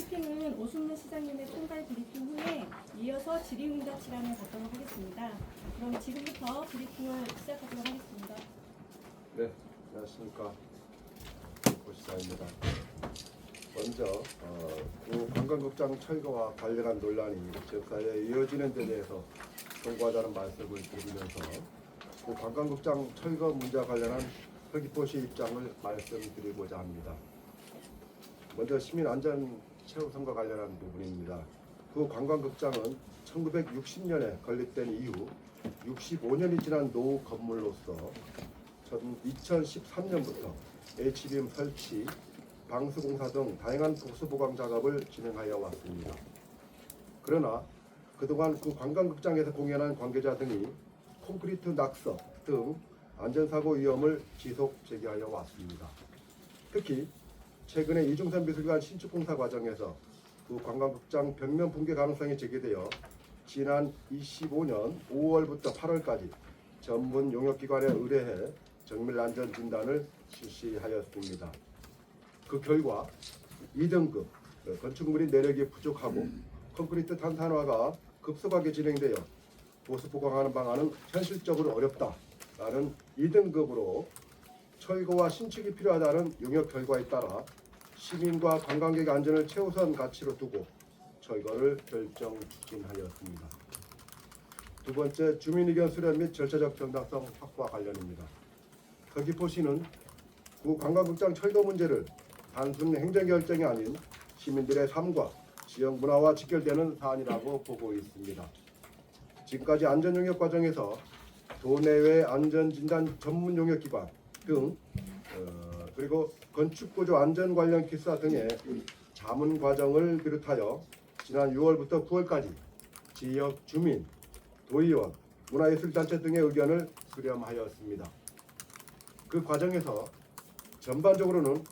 브리핑은 오순문 시장님의 총괄 브리핑 후에 이어서 질의응답 시간을 갖도록 하겠습니다. 그럼 지금부터 브리핑을 시작하도록 하겠습니다. 네, 안녕하십니까. 고시장입니다. 먼저 관광극장 철거와 관련한 논란이 지역사회에 이어지는 데 대해서 송구하자는 말씀을 드리면서 관광극장 철거 문제와 관련한 서귀포시 입장을 말씀드리고자 합니다. 먼저 시민안전 최우선과 관련한 부분입니다. 관광극장은 1960년에 건립된 이후 65년이 지난 노후 건물로서 2013년부터 H빔 설치, 방수공사 등 다양한 보수보강 작업을 진행하여 왔습니다. 그러나 그동안 관광극장에서 공연한 관계자 등이 콘크리트 낙서 등 안전사고 위험을 지속 제기하여 왔습니다. 특히 최근에 이중선 미술관 신축공사 과정에서 관광극장 벽면 붕괴 가능성이 제기되어 지난 25년 5월부터 8월까지 전문 용역기관에 의뢰해 정밀안전 진단을 실시하였습니다. 그 결과 2등급 건축물이 내력이 부족하고 콘크리트 탄산화가 급속하게 진행되어 보수 보강하는 방안은 현실적으로 어렵다라는 2등급으로 철거와 신축이 필요하다는 용역 결과에 따라 시민과 관광객 안전을 최우선 가치로 두고 철거를 결정 추진하였습니다. 두 번째, 주민의견 수렴 및 절차적 정당성 확보와 관련입니다. 서귀포시는 관광극장 철거 문제를 단순 행정결정이 아닌 시민들의 삶과 지역 문화와 직결되는 사안이라고 보고 있습니다. 지금까지 안전용역 과정에서 도내외 안전진단 전문 용역기관 등 그리고 건축구조 안전 관련 기사 등의 자문 과정을 비롯하여 지난 6월부터 9월까지 지역 주민, 도의원, 문화예술단체 등의 의견을 수렴하였습니다. 그 과정에서 전반적으로는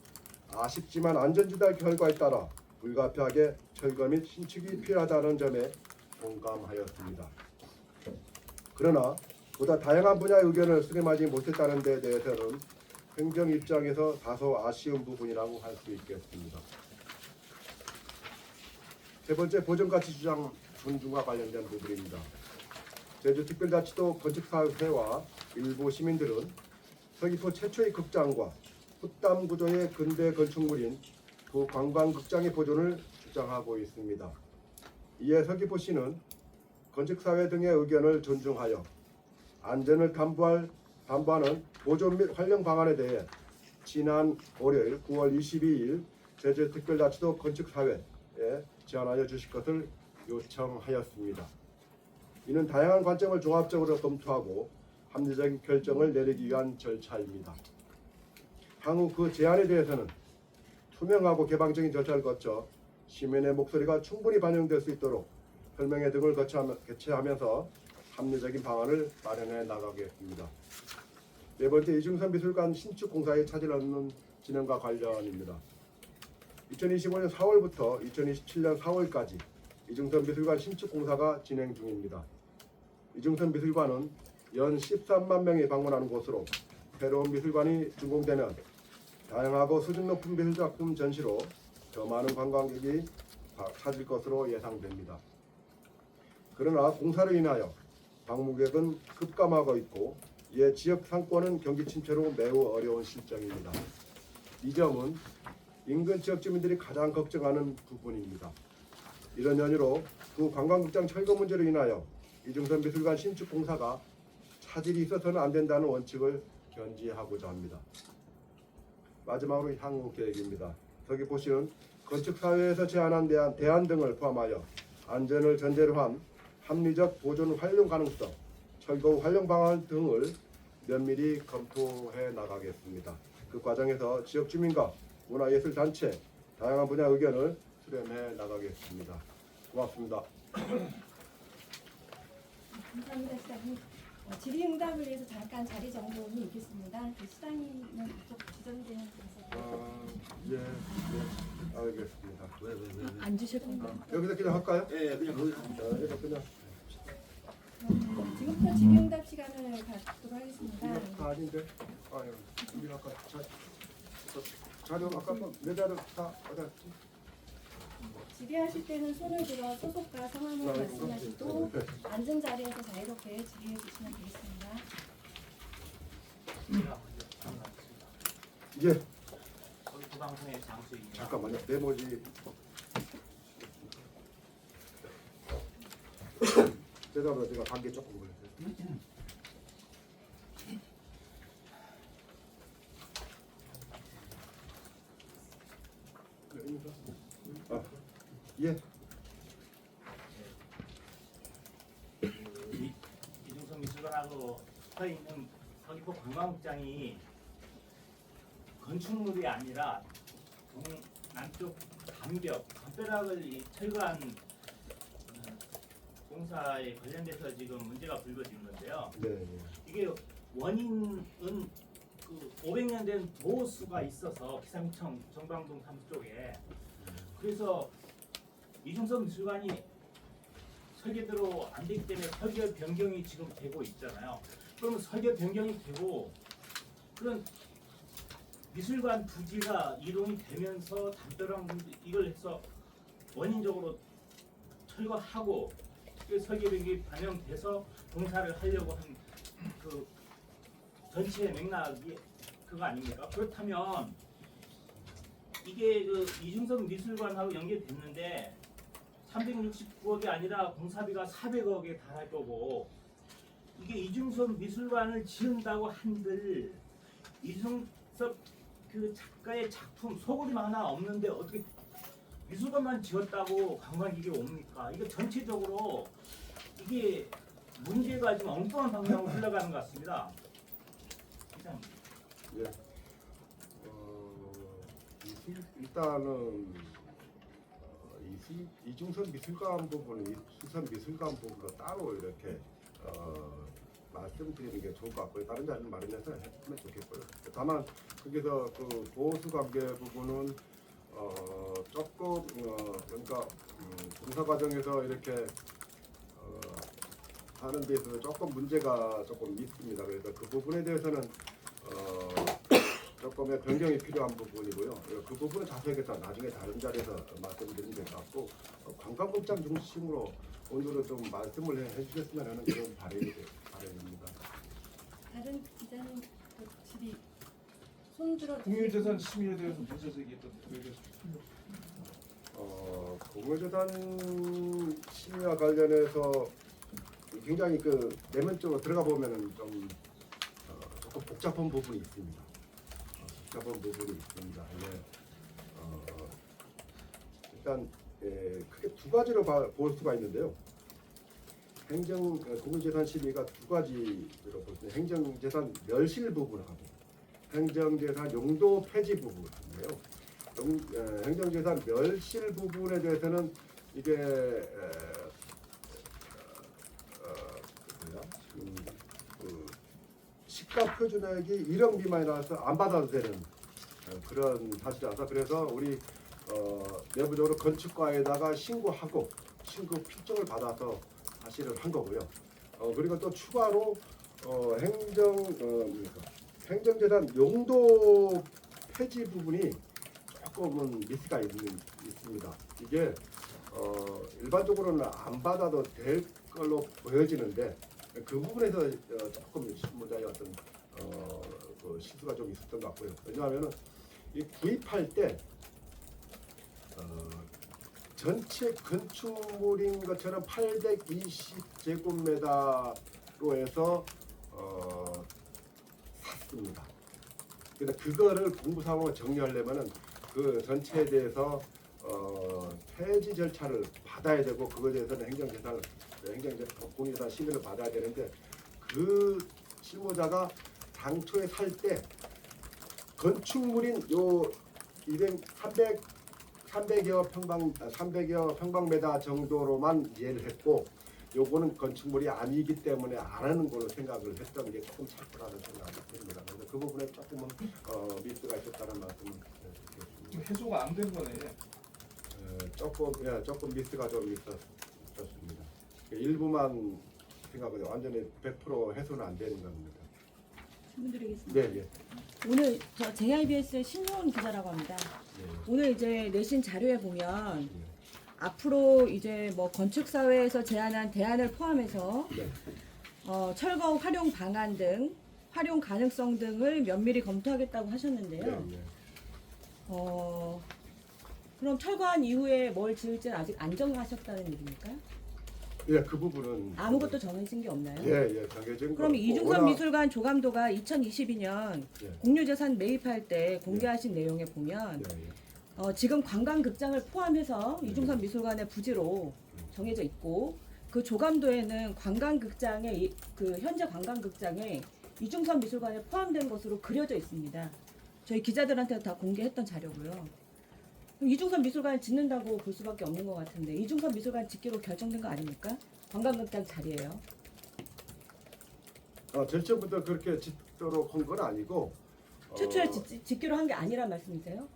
아쉽지만 안전진단 결과에 따라 불가피하게 철거 및 신축이 필요하다는 점에 공감하였습니다. 그러나 보다 다양한 분야의 의견을 수렴하지 못했다는 데 대해서는 행정 입장에서 다소 아쉬운 부분이라고 할 수 있겠습니다. 세 번째, 보존가치 주장 존중과 관련된 부분입니다. 제주특별자치도 건축사회와 일부 시민들은 서귀포 최초의 극장과 훗담 구조의 근대 건축물인 관광극장의 보존을 주장하고 있습니다. 이에 서귀포시는 건축사회 등의 의견을 존중하여 안전을 담보하는 보존 및 활용 방안에 대해 지난 월요일 9월 22일 제주특별자치도 건축사회에 제안하여 주실 것을 요청하였습니다. 이는 다양한 관점을 종합적으로 검토하고 합리적인 결정을 내리기 위한 절차입니다. 향후 그 제안에 대해서는 투명하고 개방적인 절차를 거쳐 시민의 목소리가 충분히 반영될 수 있도록 설명회 등을 개최하면서 합리적인 방안을 마련해 나가겠습니다. 네 번째, 이중선 미술관 신축 공사에 차질 없는 진행과 관련입니다. 2025년 4월부터 2027년 4월까지 이중선 미술관 신축 공사가 진행 중입니다. 이중선 미술관은 연 13만 명이 방문하는 곳으로 새로운 미술관이 준공되면 다양하고 수준 높은 미술작품 전시로 더 많은 관광객이 찾을 것으로 예상됩니다. 그러나 공사로 인하여 방문객은 급감하고 있고 이에 지역 상권은 경기 침체로 매우 어려운 실정입니다. 이 점은 인근 지역 주민들이 가장 걱정하는 부분입니다. 이런 연유로 관광극장 철거 문제로 인하여 이중선 미술관 신축 공사가 차질이 있어서는 안 된다는 원칙을 견지하고자 합니다. 마지막으로 향후 계획입니다. 서귀포시는 건축사회에서 제안한 대안 등을 포함하여 안전을 전제로 한 합리적 보존 활용 가능성, 철거 후 활용 방안 등을 면밀히 검토해 나가겠습니다. 그 과정에서 지역 주민과 문화예술단체, 다양한 분야 의견을 수렴해 나가겠습니다. 고맙습니다. 감사합니다, 시장님. 질의응답을 위해서 잠깐 자리 정돈이 있겠습니다. 시장님은 이쪽 지정된 곳에서 예, 알겠습니다. 왜? 앉으실 건가요? 여기서 그냥 할까요? 예, 그냥 거기서. 여기서 그냥. 지금부터 질의응답 시간을 갖도록 하겠습니다. 다 아닌데? 우리 아까 자료 아까 내 자료 다 어디 갔지? 질의하실 때는 손을 들어 소속과 성함을 말씀하시고 앉은 자리에서 자유롭게 질의해 주시면 되겠습니다. 예, 서귀포 방송의 장수입니다. 잠깐만요. 메모지. 죄송합니다. 제가 감기 조금 걸렸어요. 아, 예. 이중섭 미술관하고 붙어 있는 서귀포 관광극장이 건축물이 아니라 남쪽 담벼락을 철거한 공사에 관련돼서 지금 문제가 불거진 건데요. 네, 네. 이게 원인은 그 500년 된 도수가 있어서 기상청 정방동 3쪽에 그래서 이중섭 미술관이 설계대로 안 되기 때문에 설계 변경이 지금 되고 있잖아요. 그러면 설계 변경이 되고 그런 미술관 부지가 이동이 되면서 담벼락 이걸 해서 원인적으로 철거하고 그 설계 변경이 반영돼서 공사를 하려고 한 그 전체 맥락이 그거 아닙니까? 그렇다면 이게 그 이중섭 미술관하고 연계됐는데 369억이 아니라 공사비가 400억에 달할 거고 이게 이중섭 미술관을 지은다고 한들 이중섭 그 작가의 작품 소그림 하나 없는데 어떻게 미술관만 지었다고 관광객이 옵니까? 이거 전체적으로 이게 문제가 지금 엉뚱한 방향으로 흘러가는 것 같습니다. 예. 일단은 이중선 미술관 부분은 수선 미술관 부분으로 따로 이렇게 말씀드리는 게 좋을 것 같고요. 다른 자리는 마련해서 했으면 좋겠고요. 다만 거기서 그 보수 관계 부분은 조금 그러니까 공사 과정에서 이렇게 하는 데 있어서 조금 문제가 조금 있습니다. 그래서 그 부분에 대해서는 조금의 변경이 필요한 부분이고요. 그 부분은 자세하게 나중에 다른 자리에서 말씀드리면 될 것 같고 관광극장 중심으로 오늘은 좀 말씀을 해주셨으면 하는 그런 바람입니다. 다른 기자님 그 질의 손들어 공유재산 심의에 대해서 문제에서 얘기했던 거에 대해서 공유재산 심의와 관련해서 굉장히 그 내면적으로 들어가 보면은 좀 조금 복잡한 부분이 있습니다. 네. 일단 크게 두 가지로 볼 수가 있는데요. 공유재산 심의가 두 가지로 볼 수 있는데 행정재산 멸실 부분하고 행정재산 용도 폐지 부분인데요. 행정재산 멸실 부분에 대해서는 이게 시가 표준액이 1억 미만이 나와서 안 받아도 되는 그런 사실이라서 그래서 우리 내부적으로 건축과에다가 신고하고 신고 필증을 받아서 사실을 한 거고요. 그리고 또 추가로 행정재산 용도 폐지 부분이 조금은 미스가 있습니다. 이게 일반적으로는 안 받아도 될 걸로 보여지는데 그 부분에서 조금 신문자의 어떤 그 실수가 좀 있었던 것 같고요. 왜냐하면은 이 구입할 때 전체 건축물인 것처럼 820제곱미터로 해서 샀습니다. 그래서 그거를 공부사항으로 정리하려면은 그 전체에 대해서 폐지 절차를 받아야 되고 그거에 대해서는 공유재산 심의를 받아야 되는데 그 실무자가 당초에 살 때 건축물인 요 300여 평방미터 정도로만 이해를 했고 요거는 건축물이 아니기 때문에 안 하는 걸로 생각을 했던 게 조금 착각하는 생각이 듭니다. 그래서 그 부분에 조금은 미스가 있었다는 말씀을 드리겠습니다. 해소가 안 된 거네. 조금 미스가 좀 있었습니다. 일부만 생각하고 완전히 100% 해소는 안 되는 겁니다. 질문드리겠습니다. 네, 예. 오늘 저 JIBS의 신용훈 기자라고 합니다. 네. 오늘 이제 내신 자료에 보면 앞으로 이제 뭐 건축 사회에서 제안한 대안을 포함해서 네. 철거 활용 방안 등 활용 가능성 등을 면밀히 검토하겠다고 하셨는데요. 네. 그럼 철거한 이후에 뭘 지을지는 아직 안 정하셨다는 얘기입니까? 예, 그 부분은 아무것도 정해진 게 없나요? 예, 정해진 거. 그럼 이중섭 미술관 조감도가 2022년 예. 공유재산 매입할 때 공개하신 내용에 보면 지금 관광극장을 포함해서 이중섭 미술관의 부지로 정해져 있고 그 조감도에는 관광극장의 그 현재 관광극장에 이중섭 미술관에 포함된 것으로 그려져 있습니다. 저희 기자들한테 다 공개했던 자료고요. 그럼 이중섭 미술관 짓는다고 볼 수밖에 없는 것 같은데 이중섭 미술관 짓기로 결정된 거 아닙니까? 관광극장 자리예요. 절차부터 그렇게 짓도록 한 건 아니고 최초에 짓기로 한 게 아니란 말씀이세요?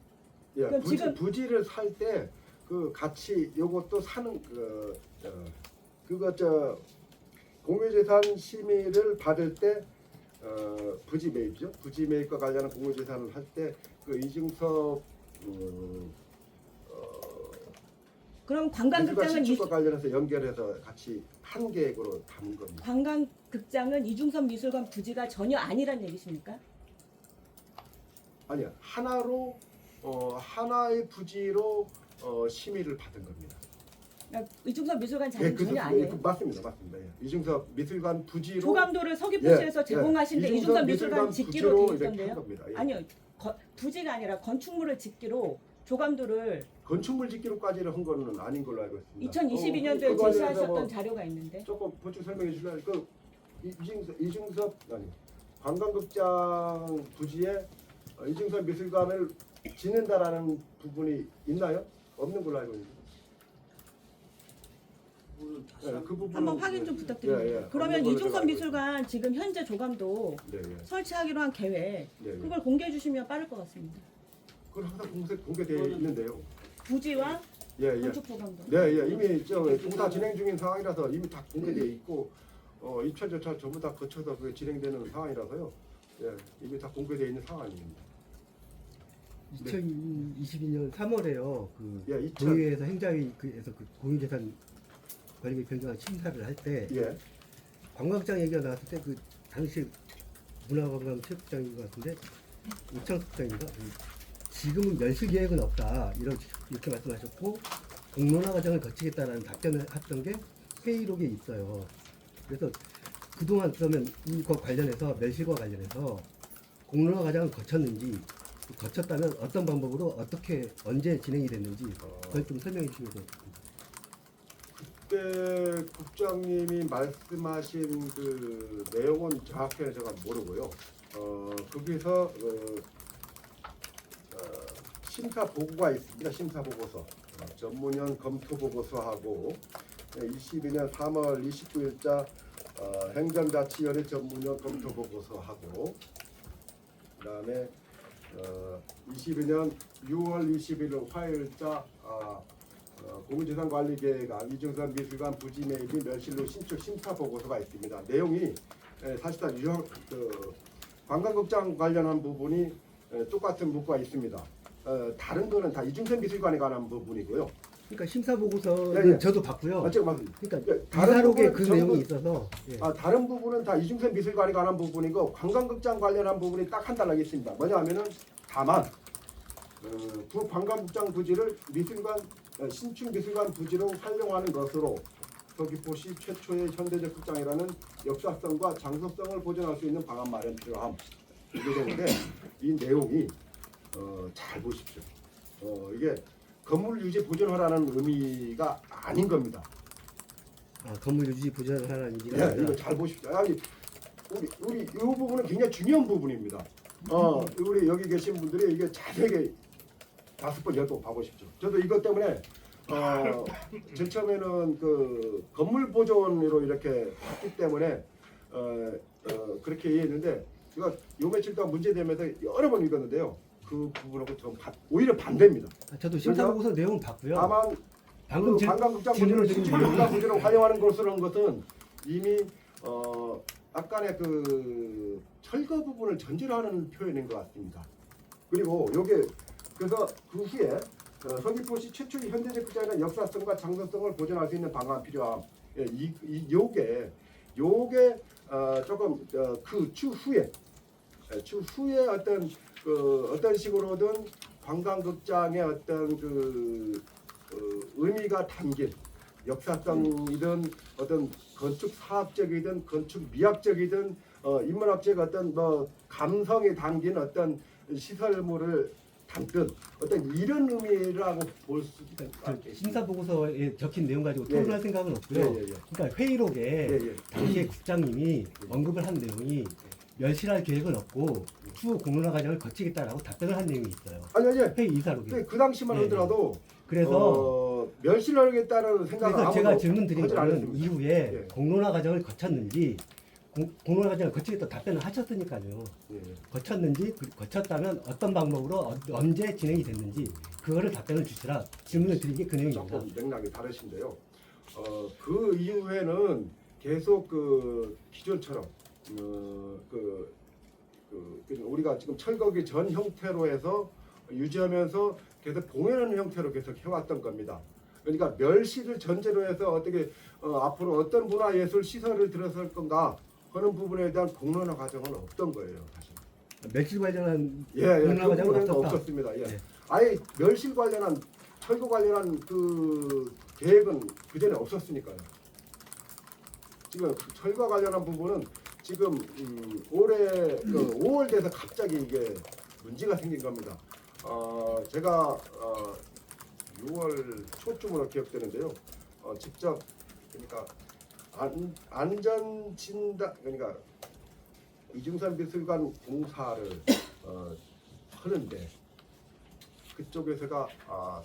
예, 그럼 지금- 부지를 살 때 그 같이 요것도 사는 그거 저 공유재산 심의를 받을 때 부지 매입이죠. 부지 매입과 관련한 공유재산을 할 때 그 이중섭 그럼 미술관 관광극장은 신축과 관련해서 연결해서 같이 한 계획으로 담은 겁니다. 관광극장은 이중섭 미술관 부지가 전혀 아니란 얘기십니까? 아니요, 하나로 하나의 부지로 심의를 받은 겁니다. 그러니까 이중섭 미술관 자리는 그 전혀 소식- 아니에요. 맞습니다. 예. 이중섭 미술관 부지로 조감도를 서귀포시에서 예, 제공하신데 예. 이중섭 미술관 미술관 짓기로 부지로 돼 이렇게 한 있던데요? 겁니다. 예. 아니요, 부지가 아니라 건축물을 짓기로 조감도를 건축물 짓기로까지는 한 거는 아닌 걸로 알고 있습니다. 2022년도에 그거 관련해서 제시하셨던 뭐 자료가 있는데 조금 보충 설명해 주실래요? 그 이중섭 아니 관광극장 부지에 이중섭 미술관을 짓는다라는 부분이 있나요? 없는 걸로 알고 있는데. 그 부분 한번 확인 좀 부탁드립니다. 그러면 이중섭 미술관 지금 현재 조감도 네. 설치하기로 한 계획 그걸 공개해 주시면 빠를 것 같습니다. 그건 항상 공개되어 있는데요. 부지와 예. 건축 조감도. 네, 이미 공사 진행 중인 상황이라서 이미 다 공개되어 있고 입찰 절차 전부 다 거쳐서 그게 진행되는 상황이라서요. 예, 이미 다 공개되어 있는 상황입니다. 2022년 3월에요. 그 예, 도의회에서 행자위에서 그 공유재산 관리 변경안 심사를 할 때 예, 관광장 얘기가 나왔을 때 그 당시 문화관광체육장인 것 같은데 우창숙장인가 지금은 멸실 계획은 없다 이렇게 말씀하셨고 공론화 과정을 거치겠다라는 답변을 했던 게 회의록에 있어요. 그래서 그동안 그러면 이거 관련해서 멸실과 관련해서 공론화 과정을 거쳤는지 거쳤다면 어떤 방법으로 어떻게 언제 진행이 됐는지 그걸 좀 설명해 주시면 돼요. 그때 국장님이 말씀하신 그 내용은 정확히 제가 모르고요. 거기서 심사 보고가 있습니다. 심사 보고서 전문위원 검토 보고서하고 22년 3월 29일자 행정자치위원회 전문위원 검토 보고서하고 그다음에 22년 6월 21일 화요일자 공유재산관리계획안 이중섭 미술관 부지 매입 및 멸실로 신축 심사 보고서가 있습니다. 내용이 사실상 관광극장 관련한 부분이 똑같은 문구가 있습니다. 다른 거는 다 이중섭 미술관에 관한 부분이고요. 그러니까 심사 보고서는 예. 저도 봤고요. 맞습니다. 그러니까 다른 이사록에 부분은 그 전부- 내용이 있어서 예. 다른 부분은 다 이중섭 미술관에 관한 부분이고 관광극장 관련한 부분이 딱 한 달락 있습니다. 뭐냐면은 다만 부 관광극장 부지를 신축 미술관 부지로 활용하는 것으로 서귀포시 최초의 현대적 극장이라는 역사성과 장소성을 보존할 수 있는 방안 마련 필요함. 이게 되는데 이 내용이 잘 보십시오. 이게 건물 유지 보존하라는 의미가 아닌 겁니다. 건물 유지 보존하라는 얘기가 네, 아니라 이거 잘 보십시오. 아니, 우리 이 부분은 굉장히 중요한 부분입니다. 우리 여기 계신 분들이 이게 자세하게 5번 10번 봐보십시오. 저도 이것 때문에 제일 처음에는 그 건물 보존으로 이렇게 봤기 때문에 그렇게 이해했는데 제가 요 며칠 동안 문제되면서 여러 번 읽었는데요. 그 부분하고 좀 오히려 반대입니다. 저도 심사 보고서 내용은 봤고요. 다만 방금 그 관광극장 질문을 부지를 드린 신축 관광 부지로 활용하는 것으로 한 것은 이미 약간의 그 철거 부분을 전제로 하는 표현인 것 같습니다. 그리고 요게 그래서 그 후에 서귀포시 최초의 현대적 극장의 역사성과 장소성을 보존할 수 있는 방안이 필요함. 예, 요게 조금 그 추후에 어떤 식으로든 관광극장의 어떤 의미가 담긴 역사성이든 어떤 건축 사학적이든 건축 미학적이든 인문학적 어떤 감성이 담긴 어떤 시설물을 담든 어떤 이런 의미라고 볼 수 있다. 심사 보고서에 적힌 내용 가지고 예, 토론할 생각은 없고요. 그러니까 회의록에 당시에 국장님이 언급을 한 내용이 멸실할 계획은 없고 추후 공론화 과정을 거치겠다라고 답변을 한 내용이 있어요. 아니 회의 이사록에. 그 당시만 예, 하더라도 그래서 멸실하겠다는 생각을 그래서 아무도 제가 질문 드린 하질 거는 않았습니다. 이후에 예. 공론화 과정을 거쳤는지 공론화 과정을 거치겠다 답변을 하셨으니까요. 예. 거쳤는지 거쳤다면 어떤 방법으로 언제 진행이 됐는지 그거를 답변을 주시라 질문을 드린 게 그 내용입니다. 조금 맥락이 다르신데요. 그 이후에는 계속 그 기존처럼 우리가 지금 철거기 전 형태로 해서 유지하면서 계속 봉해하는 형태로 계속 해왔던 겁니다. 그러니까 멸실을 전제로 해서 어떻게 앞으로 어떤 문화예술 시설을 들어설 건가 하는 부분에 대한 공론화 과정은 없던 거예요, 사실. 멸실 관련한 그 공론화 과정은 부분에는 없었다. 없었습니다. 예. 네. 아예 멸실 관련한 철거 관련한 그 계획은 그 전에 없었으니까요. 지금 그 철거 관련한 부분은 지금 올해 5월 돼서 갑자기 이게 문제가 생긴 겁니다. 제가 6월 초쯤으로 기억되는데요. 직접 그러니까 안전 진단 그러니까 이중산 미술관 공사를 하는데 그쪽에서가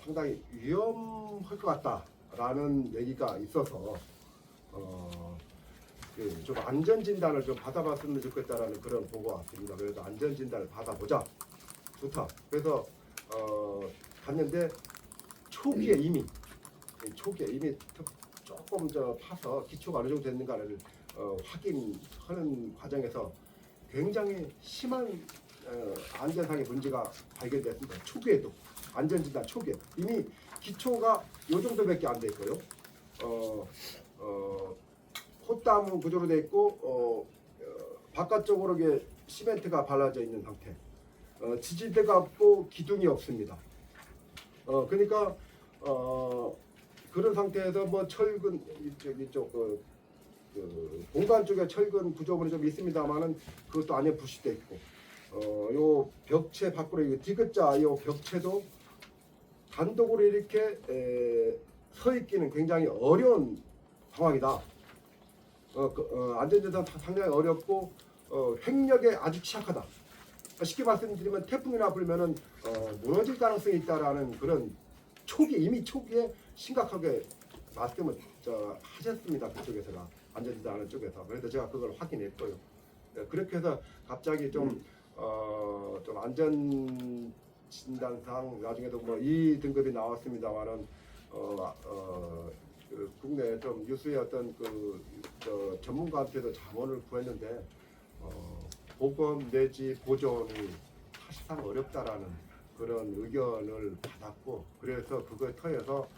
상당히 위험할 것 같다라는 얘기가 있어서 좀 안전 진단을 좀 받아봤으면 좋겠다라는 그런 보고가 왔습니다. 그래서 안전 진단을 받아보자. 좋다. 그래서 갔는데 초기에 이미 조금 파서 기초가 어느 정도 됐는가를 확인하는 과정에서 굉장히 심한 안전상의 문제가 발견됐습니다. 초기에도 안전진단 초기에 이미 기초가 요 정도밖에 안 돼 있고요. 콧담 구조로 돼 있고 바깥쪽으로 이게 시멘트가 발라져 있는 상태. 지지대가 없고 기둥이 없습니다. 그러니까 그런 상태에서 뭐 철근 이쪽 그 공간 쪽에 철근 구조물이 좀 있습니다만은 그것도 안에 부식돼 있고 요 벽체 밖으로 이 디귿자 요 벽체도 단독으로 이렇게 서 있기는 굉장히 어려운 상황이다. 안전진단 상당히 어렵고 횡력에 아주 취약하다. 쉽게 말씀드리면 태풍이나 불면은 무너질 가능성이 있다라는 그런 이미 초기에 심각하게 말씀을 하셨습니다. 그쪽에서가 안전진단하는 쪽에서. 그래서 제가 그걸 확인했고요. 그렇게 해서 갑자기 좀 안전 진단상 나중에도 뭐 2등급이 나왔습니다만은 국내 좀 유수의 어떤 전문가한테도 자문을 구했는데 보건 내지 보존이 사실상 어렵다라는 그런 의견을 받았고 그래서 그거에 터여서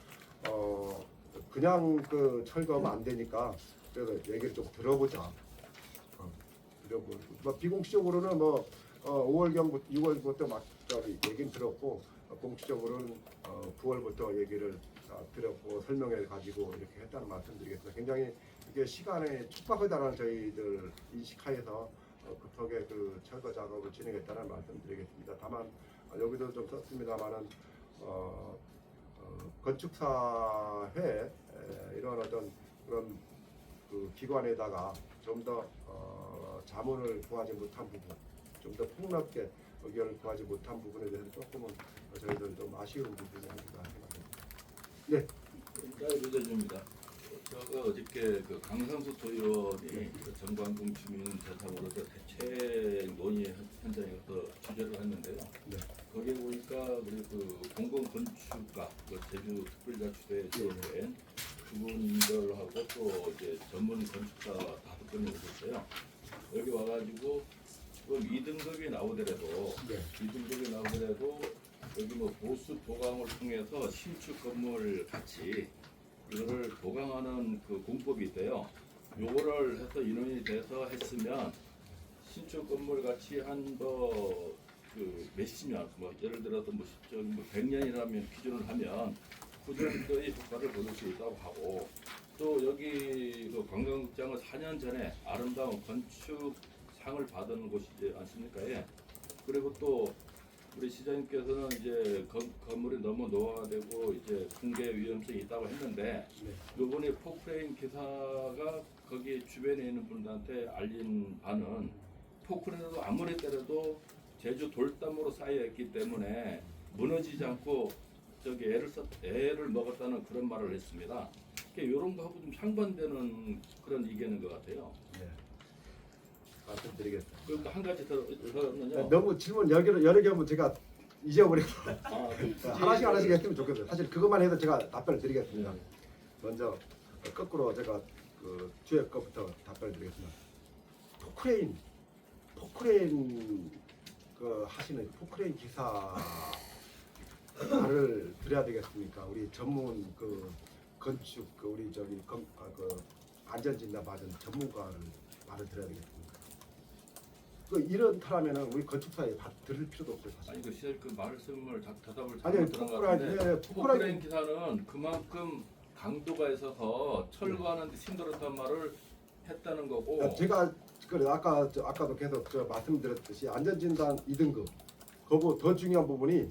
그냥 철거하면 안 되니까 그래서 얘기를 좀 들어보자. 뭐 비공식적으로는 5월경부터 6월부터 막 얘기는 들었고 공식적으로는 9월부터 얘기를 들었고 설명해 가지고 이렇게 했다는 말씀드리겠습니다. 굉장히 이게 시간에 촉박하다는 저희들 인식하에서 급하게 철거 작업을 진행했다는 말씀드리겠습니다. 다만 여기도 좀 썼습니다만은 건축사회 이런 어떤 그런 기관에다가 좀 더 자문을 구하지 못한 부분, 좀 더 폭넓게 의견을 구하지 못한 부분에 대해서 조금은 저희들 좀 아쉬운 부분이 아닌가 생각합니다. 네. 유대주입니다. 제가 어저께 강상수 도의원이 정관동 주민 대상으로서 대책 논의 현장에 취재를 했는데요. 네. 거기에 보니까 우리 공공건축가 제주 특별자치도에 지원된 주민들하고 또 이제 전문 건축가 5분이 오셨어요. 여기 와가지고 2등급이 나오더라도 네. 2등급이 나오더라도 여기 뭐 보수 도강을 통해서 신축 건물 같이 이거를 도강하는 그 공법이 있대요. 요거를 해서 인원이 돼서 했으면 신축 건물 같이 한그 몇십 년, 뭐 예를 들어서 뭐 100년이라면 기준을 하면 그 정도의 효과를 거둘 수 있다고 하고, 또 여기 그 관광극장은 4년 전에 아름다운 건축상을 받은 곳이지 않습니까? 예. 그리고 또 우리 시장님께서는 이제 건물이 너무 노화되고 이제 붕괴 위험성이 있다고 했는데, 요번에 포크레인 기사가 거기 주변에 있는 분들한테 알린 바는 포크레인도 아무리 때려도 제주 돌담으로 쌓여 있기 때문에 무너지지 않고 저기 애를 먹었다는 그런 말을 했습니다. 이런 거하고 좀 상반되는 그런 의견인 것 같아요. 네. 말씀드리겠습니다. 그리고 한 가지 더는요. 너무 질문 여러 개 하면 제가 잊어버려서 굳이 하나씩 했으면 좋겠어요. 사실 그것만 해도 제가 답변을 드리겠습니다. 먼저 거꾸로 제가 그 주에 거부터 답변을 드리겠습니다. 포크레인 그 하시는 포크레인 기사를 드려야 되겠습니까? 우리 전문 그 건축 그 우리 저기 그 안전진단 받은 전문가를 말을 드려야 되겠습니까? 그 이런 타라면은 우리 건축사에 들을 필요도 없어요. 사실. 아니 그 시절 그 말씀을 대답을 아니, 잘못 들은 것 같은데 포크레인 포크레인 기사는 그만큼 강도가 있어서 철거하는데 힘들었단 말을 했다는 거고. 제가 아까도 계속 말씀드렸듯이 안전진단 2등급 그거 더 중요한 부분이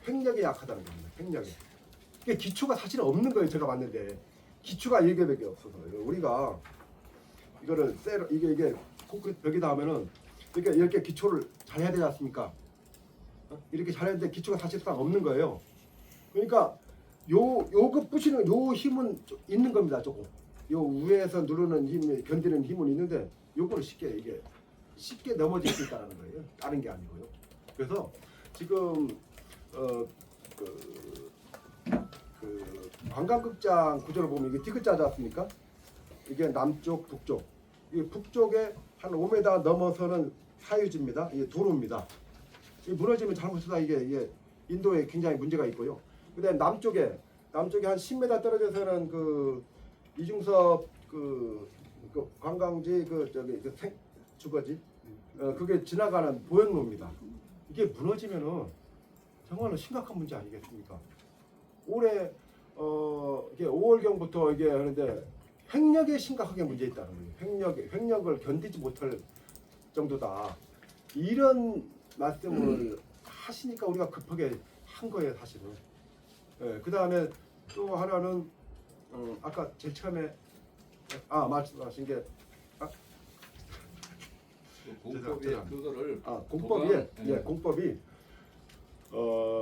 횡력이 약하다는 겁니다. 횡력이. 이게 기초가 사실 없는 거예요. 제가 봤는데 기초가 1개밖에 없어서 우리가 이거를 이게 콘크리트 벽이다 하면은 이렇게 기초를 잘 해야 되지 않습니까? 이렇게 잘 했는데 기초가 사실상 없는 거예요. 그러니까 요거 부시는 요 힘은 있는 겁니다. 조금 요 위에서 누르는 힘, 견디는 힘은 있는데 요거를 쉽게 넘어질 수 있다는 거예요. 다른 게 아니고요. 그래서 지금 그 관광극장 구조를 보면 이게 D자지 않습니까? 이게 남쪽, 북쪽. 이 북쪽에 한 5m 넘어서는 사유지입니다. 이게 도로입니다. 이 무너지면 잘못해서 이게 인도에 굉장히 문제가 있고요. 그다음에 남쪽에 한 10m 떨어져서는 그 이중섭 그 관광지 주거지 그게 지나가는 보행로입니다. 이게 무너지면은 정말로 심각한 문제 아니겠습니까? 올해 이게 5월경부터 이게 하는데 횡력에 심각하게 문제 있다는 거예요. 횡력을 견디지 못할 정도다. 이런 말씀을 하시니까 우리가 급하게 한 거예요, 사실은. 그 다음에 또 하나는 아까 제일 처음에 말씀하신 게 공법이 그거를 공법이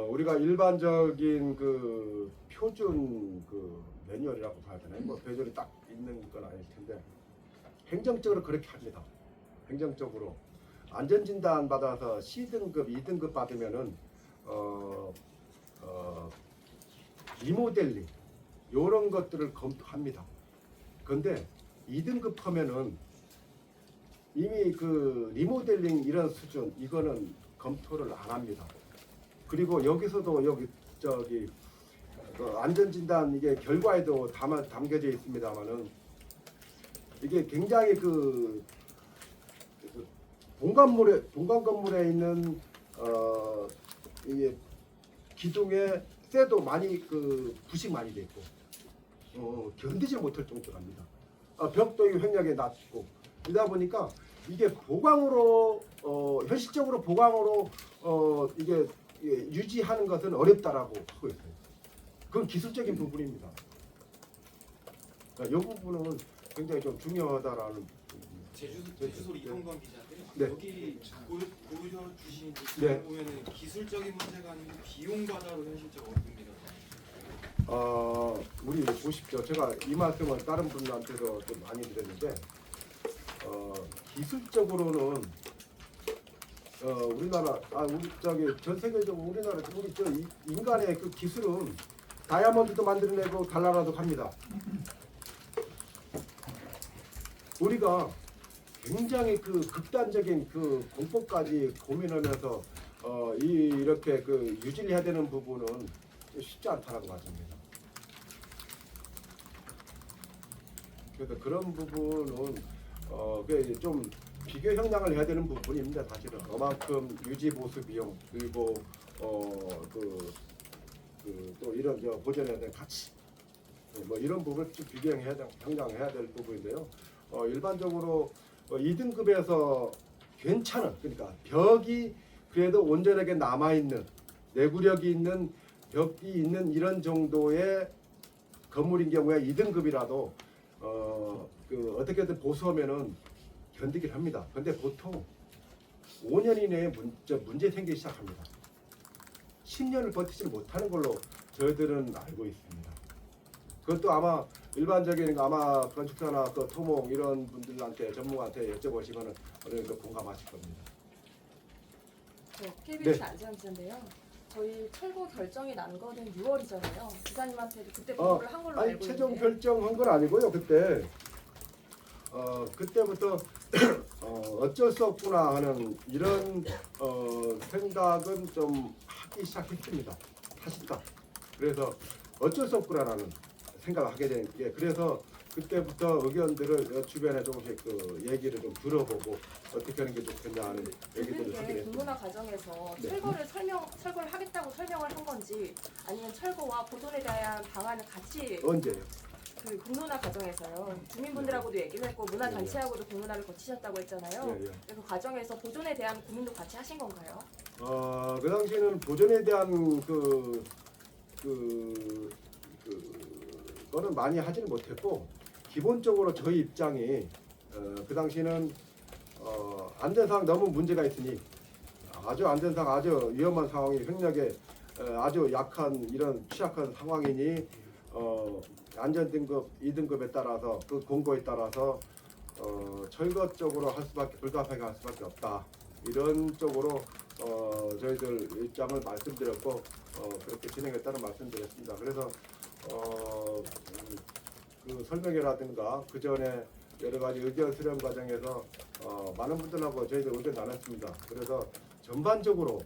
우리가 일반적인 그 표준 그 매뉴얼이라고 봐야 되나요? 뭐 배열이 딱 있는 건 아닐 텐데 행정적으로 그렇게 합니다. 행정적으로 안전진단 받아서 C등급, 2등급 받으면은 리모델링 이런 것들을 검토합니다. 그런데 2등급 하면은 이미 그 리모델링 이런 수준 이거는 검토를 안 합니다. 그리고 여기서도 그 안전진단 이게 결과에도 담겨져 있습니다만은 이게 굉장히 그 본관 건물에 있는 이게 기둥에 쇠도 많이 그 부식 많이 돼 있고 견디지 못할 정도랍니다. 벽도 횡력이 낮고 이러다 보니까 이게 보강으로 현실적으로 보강으로 이게 유지하는 것은 어렵다라고 하고 있어요. 그건 기술적인 부분입니다. 이 부분은 굉장히 좀 중요하다라는 부분입니다. 제주도 이동건 기자인데요. 네. 여기 보여주신 네. 보면은 기술적인 문제가 아니고 비용 과다로 현실적으로 어렵습니다. 우리 보십시오. 제가 이 말씀을 다른 분한테도 좀 많이 드렸는데 기술적으로는 우리나라 우리 전 세계적으로 우리나라 우리 인간의 그 기술은 다이아몬드도 만들어내고 달나라도 갑니다. 우리가 굉장히 그 극단적인 그 공법까지 고민하면서 이렇게 그 유지를 해야 되는 부분은 쉽지 않다라고 봐집니다. 그래서 그런 부분은 좀 비교 형량을 해야 되는 부분입니다. 사실은 그만큼 유지 보수 비용 그리고 또 이런 보존해야 될 가치 뭐 이런 부분을 좀 비교 형량해야 될 부분인데요. 일반적으로 2등급에서 괜찮은 그러니까 벽이 그래도 온전하게 남아 있는 내구력이 있는 벽이 있는 이런 정도의 건물인 경우에 2등급이라도 어떻게든 보수하면은 견디긴 합니다. 근데 보통 5년 이내에 문제 생기기 시작합니다. 10년을 버티지 못하는 걸로 저희들은 알고 있습니다. 그것도 아마 일반적인 아마 건축사나 또 토목 이런 분들한테 전문가한테 여쭤보시면 어느 정도 공감하실 겁니다. KBS 네. 안지현 기자인데요. 저희 철거 결정이 난 거는 6월이잖아요. 기사님한테도 그때 보고를 한 걸로 아니 알고 최종 있는데 결정한 건 아니고요. 그때부터 어쩔 수 없구나 하는 이런 생각은 좀 하기 시작했습니다. 사실상 그래서 어쩔 수 없구나라는 생각을 하게 된 게 그래서 그때부터 의견들을 주변에 조금씩 얘기를 좀 들어보고 어떻게 하는 게 좋겠냐 하는 얘기들을 하게 그게 됐습니다. 공론화 과정에서 네. 철거를 하겠다고 설명을 한 건지 아니면 철거와 보존에 대한 방안을 같이 언제요? 그 공론화 과정에서요. 주민분들하고도 얘기를 했고 문화단체하고도 공론화를 거치셨다고 했잖아요. 예, 예. 그 과정에서 보존에 대한 고민도 같이 하신 건가요? 그 당시에는 보존에 대한 거는 많이 하지는 못했고 기본적으로 저희 입장이 그 당시는 안전상 너무 문제가 있으니 아주 안전상 아주 위험한 상황이 횡력에 아주 약한 이런 취약한 상황이니 안전등급 2등급에 따라서 그 공고에 따라서 철거 쪽으로 할 수밖에 불가피하게 할 수밖에 없다 이런 쪽으로 저희들 입장을 말씀드렸고 그렇게 진행했다는 말씀드렸습니다. 그래서 그 설명회라든가 그 전에 여러 가지 의견 수렴 과정에서 많은 분들하고 저희들 의견 나눴습니다. 그래서 전반적으로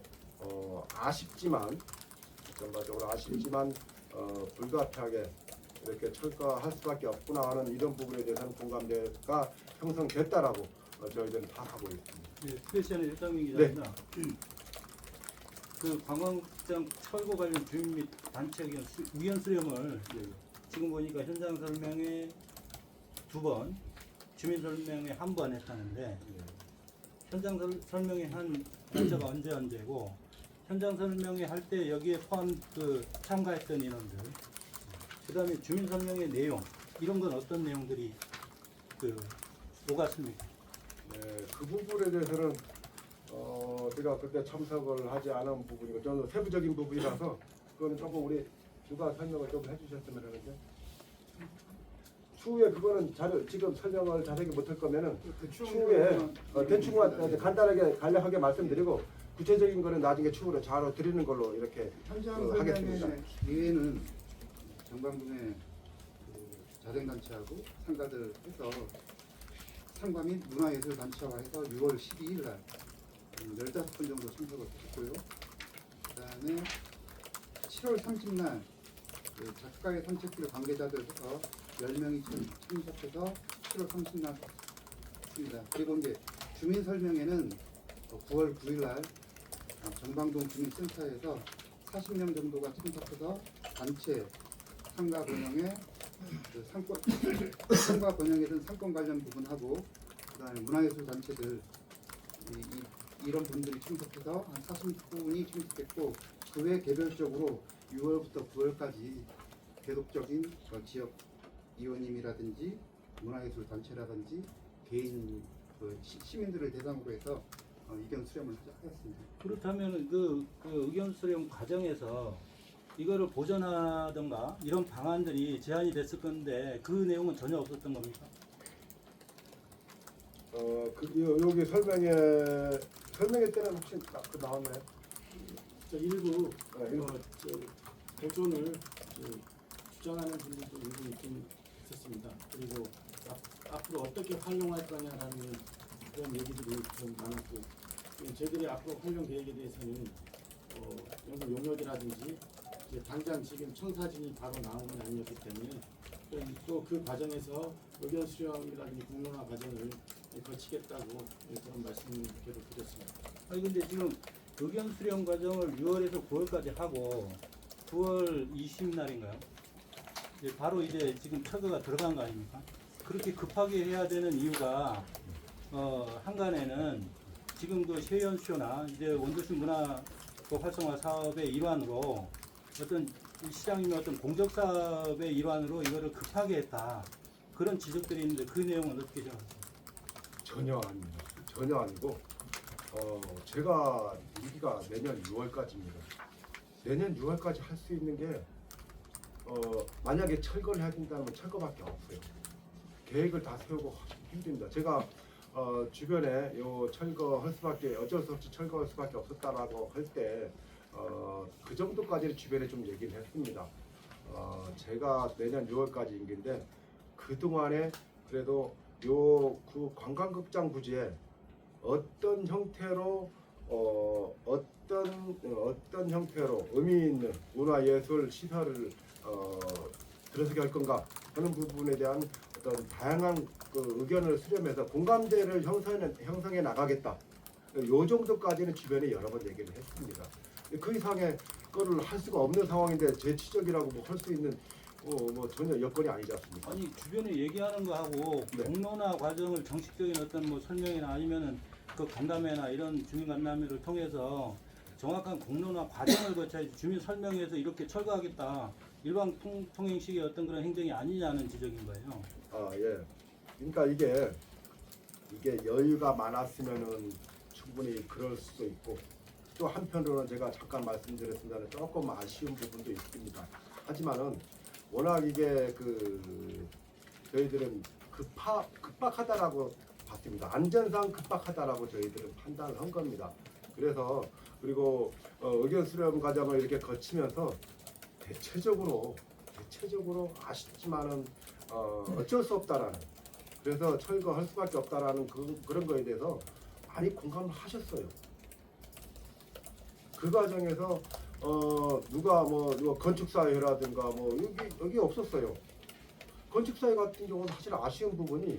아쉽지만 불가피하게 이렇게 철거할 수밖에 없구나 하는 이런 부분에 대해서는 공감대가 형성됐다라고 저희들은 파악하고 있습니다. 네, 스페셜 일상민 네. 기자입니다. 그 관광극장 철거 관련 주민 및 단체 의견 수렴을 지금 보니까 현장 설명회 2번, 주민 설명회 1번 했다는데 현장 설명회 한 날짜가 언제고 현장 설명회 할 때 여기에 포함 참가했던 인원들 그다음에 주민 설명회 내용 이런 건 어떤 내용들이 오갔습니까? 네, 그 부분에 대해서는 제가 그때 참석을 하지 않은 부분이고 저는 세부적인 부분이라서 그거는 조금 우리 주가 설명을 좀 해주셨으면 하는데 추후에 그거는 지금 설명을 자세히 못할 거면은 추후에 대충 간단하게 간략하게 말씀드리고 구체적인 거는 나중에 추후로 자로 드리는 걸로 이렇게 하겠습니다. 이외에는 정방군의 자생단체하고 상가들 해서 상가 및 문화예술단체와 해서 6월 12일 날 15분 정도 참석을 했고요. 그 다음에 7월 30날 작가의 산책길 관계자들 해서 10명이 참석해서 7월 30날 했습니다. 그리고 이제 주민 설명회는 9월 9일 날 정방동 주민센터에서 40명 정도가 참석해서 단체 상가 번영회 상가 번영에 든 상권 관련 부분하고 그다음에 문화예술 단체들 이런 분들이 참석해서 한 40분이 참석했고 그 외 개별적으로 6월부터 9월까지 계속적인 지역 의원님이라든지 문화예술 단체라든지 개인 시민들을 대상으로 해서 의견 수렴을 하였습니다. 그렇다면 그 의견 수렴 과정에서 이거를 보전하던가 이런 방안들이 제안이 됐을 건데 그 내용은 전혀 없었던 겁니까? 여기 설명회 때는 혹시 나왔나요? 일부 보존을 주장하는 분들도 일부 있긴 있었습니다. 그리고 앞으로 어떻게 활용할 거냐라는 그런 얘기들이 좀 많았고 저희들이 앞으로 활용 계획에 대해서는 연구 용역이라든지 이제 당장 지금 청사진이 바로 나온 건 아니었기 때문에 또 그 과정에서 의견 수렴이라든지 공론화 과정을 거치겠다고 그런 말씀을 계속 드렸습니다. 아니 근데 지금 의견 수렴 과정을 6월에서 9월까지 하고 9월 20날인가요? 바로 이제 지금 철거가 들어간 거 아닙니까? 그렇게 급하게 해야 되는 이유가 한간에는 지금 그 세연쇼나 이제 원도시 문화 그 활성화 사업의 일환으로 어떤 시장이면 어떤 공적 사업의 일환으로 이거를 급하게 했다. 그런 지적들이 있는데 그 내용은 어떻게 생각하세요? 전혀 아닙니다. 전혀 아니고 제가 임기가 내년 6월까지입니다. 내년 6월까지 할 수 있는 게 만약에 철거를 해야 된다면 철거밖에 없어요. 계획을 다 세우고 힘듭니다. 제가 주변에 요 철거할 수밖에 어쩔 수 없이 철거할 수밖에 없었다라고 할 때 그 정도까지는 주변에 좀 얘기를 했습니다. 제가 내년 6월까지 임기인데 그 동안에 그래도 요 그 관광극장 부지에 어떤 형태로 어떤 형태로 의미 있는 문화예술 시설을 들어서게 할 건가 하는 부분에 대한 어떤 다양한 그 의견을 수렴해서 공감대를 형성해 나가겠다. 요 정도까지는 주변에 여러 번 얘기를 했습니다. 그 이상의 거를 할 수가 없는 상황인데 재치적이라고 뭐 할 수 있는 뭐 전혀 여건이 아니지 않습니까? 아니 주변에 얘기하는 거하고 네. 공론화 과정을 정식적인 어떤 뭐 설명이나 아니면은 그 간담회나 이런 주민 간담회를 통해서 정확한 공론화 과정을 거쳐야지 주민 설명회에서 이렇게 철거하겠다 일반 통행식의 어떤 그런 행정이 아니냐는 지적인 거예요. 아 예. 그러니까 이게 여유가 많았으면은 충분히 그럴 수도 있고 또 한편으로는 제가 잠깐 말씀드렸습니다만 조금 아쉬운 부분도 있습니다. 하지만은 워낙 이게 그 저희들은 급박하다라고 봤습니다. 안전상 급박하다라고 저희들은 판단을 한 겁니다. 그래서 그리고 의견 수렴 과정을 이렇게 거치면서 대체적으로 아쉽지만은 어쩔 수 없다라는 그래서 철거할 수밖에 없다라는 그런 거에 대해서 많이 공감을 하셨어요. 그 과정에서 누가 건축사회라든가 뭐 여기 없었어요. 건축사회 같은 경우는 사실 아쉬운 부분이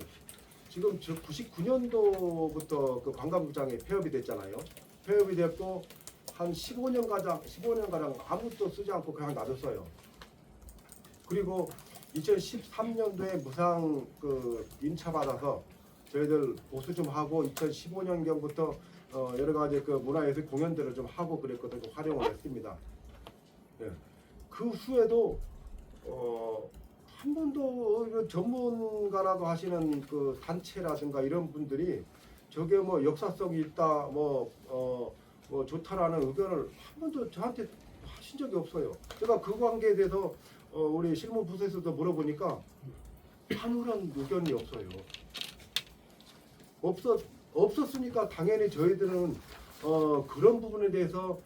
지금 99년도부터 그 관광극장이 폐업이 됐잖아요. 폐업이 됐고 한 15년가량 아무것도 쓰지 않고 그냥 놔뒀어요. 그리고 2013년도에 무상 그 임차 받아서 저희들 보수 좀 하고 2015년경부터 여러 가지 그 문화예술 공연들을 좀 하고 그랬거든요. 활용을 했습니다. 예. 그 후에도 한 번도 이런 전문가라고 하시는 그 단체라든가 이런 분들이 저게 뭐 역사성이 있다, 뭐 좋다라는 의견을 한 번도 저한테 하신 적이 없어요. 제가 그 관계에 대해서 우리 실무 부서에서도 물어보니까 아무런 의견이 없어요. 없었으니까 당연히 저희들은 그런 부분에 대해서